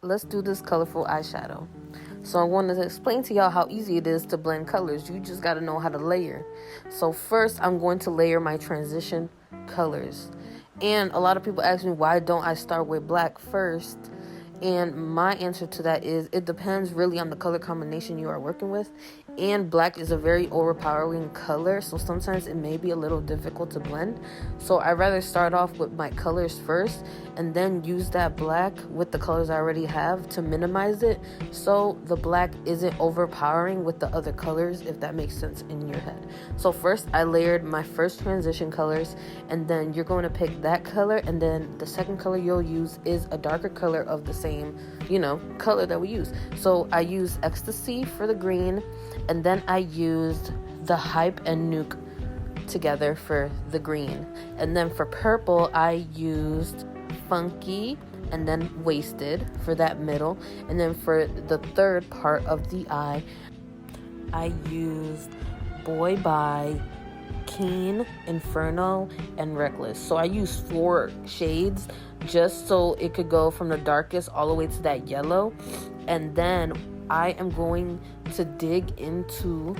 let's do this colorful eyeshadow. So I'm going to explain to y'all how easy it is to blend colors. You just got to know how to layer. So first, I'm going to layer my transition colors. And a lot of people ask me, why don't I start with black first? And my answer to that is it depends really on the color combination you are working with. And black is a very overpowering color, so sometimes it may be a little difficult to blend. So I'd rather start off with my colors first and then use that black with the colors I already have to minimize it, so the black isn't overpowering with the other colors, if that makes sense in your head. So first I layered my first transition colors, and then you're going to pick that color, and then the second color you'll use is a darker color of the same color that we use. So I used Ecstasy for the green, and then I used the Hype and Nuke together for the green. And then for purple, I used Funky and then Wasted for that middle. And then for the third part of the eye, I used Boy Bye, Keen, Inferno, and Reckless. So I used 4 shades just so it could go from the darkest all the way to that yellow. And then I am going to dig into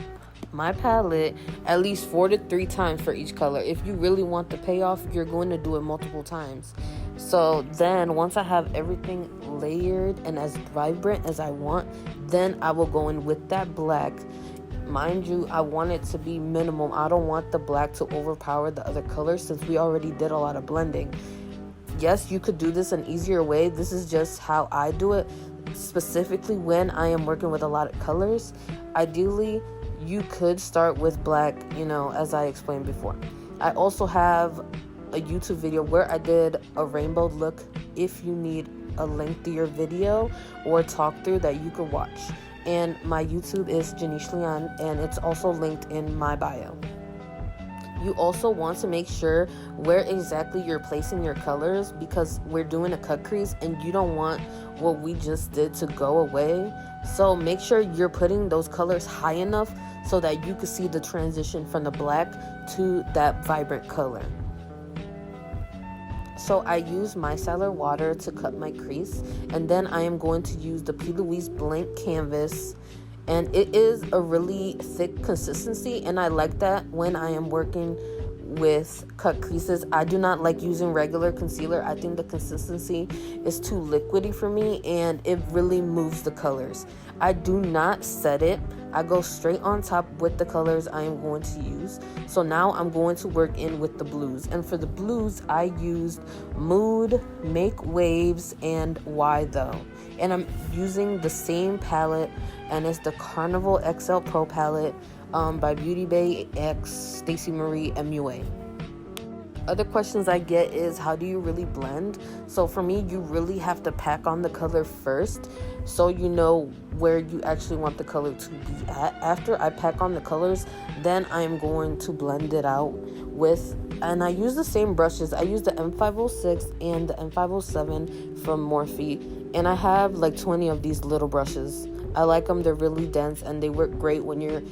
my palette at least 4 to 3 times for each color. If you really want the payoff, you're going to do it multiple times. So then once I have everything layered and as vibrant as I want, then I will go in with that black. Mind you, I want it to be minimum. I don't want the black to overpower the other colors since we already did a lot of blending. Yes, you could do this an easier way. This is just how I do it, specifically when I am working with a lot of colors. Ideally, you could start with black, as I explained before. I also have a YouTube video where I did a rainbow look if you need a lengthier video or talk through that you could watch. And my YouTube is Janice Leon, and it's also linked in my bio. You also want to make sure where exactly you're placing your colors, because we're doing a cut crease and you don't want what we just did to go away. So make sure you're putting those colors high enough so that you can see the transition from the black to that vibrant color. So I use micellar water to cut my crease, and then I am going to use the P. Louise blank canvas. And it is a really thick consistency, and I like that when I am working with cut creases. I do not like using regular concealer. I think the consistency is too liquidy for me, and it really moves the colors. I do not set it. I go straight on top with the colors I am going to use. So now I'm going to work in with the blues. And for the blues, I used Mood, Make Waves, and Why Though. And I'm using the same palette, and it's the Carnival XL Pro palette by Beauty Bay X Stacey Marie MUA. Other questions I get is, how do you really blend? So for me, you really have to pack on the color first so you know where you actually want the color to be at. After I pack on the colors, then I am going to blend it out with, and I use the same brushes. I use the M506 and the M507 from Morphe, and I have like 20 of these little brushes. I like them. They're really dense and they work great when you're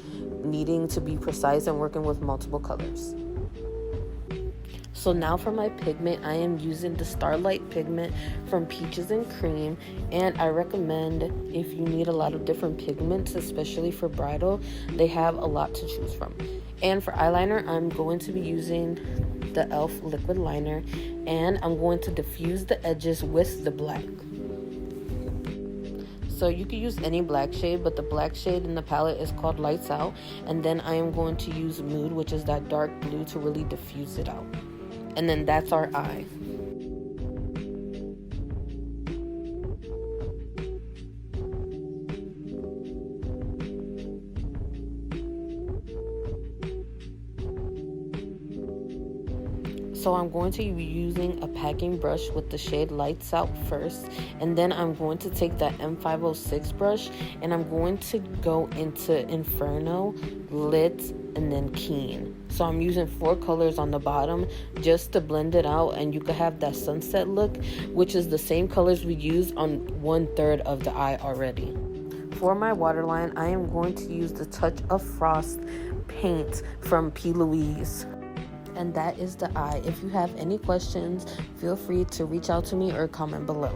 needing to be precise and working with multiple colors. So now for my pigment, I am using the Starlight pigment from Peaches and Cream, and I recommend, if you need a lot of different pigments, especially for bridal, they have a lot to choose from. And for eyeliner, I'm going to be using the e.l.f. liquid liner, and I'm going to diffuse the edges with the black. So you can use any black shade, but the black shade in the palette is called Lights Out. And then I am going to use Mood, which is that dark blue, to really diffuse it out. And then that's our eye. So I'm going to be using a packing brush with the shade Lights Out first, and then I'm going to take that M506 brush and I'm going to go into Inferno, Lit, and then Keen. So I'm using 4 colors on the bottom just to blend it out, and you could have that sunset look, which is the same colors we used on 1/3 of the eye already. For my waterline, I am going to use the Touch of Frost paint from P. Louise. And that is the eye. If you have any questions, feel free to reach out to me or comment below.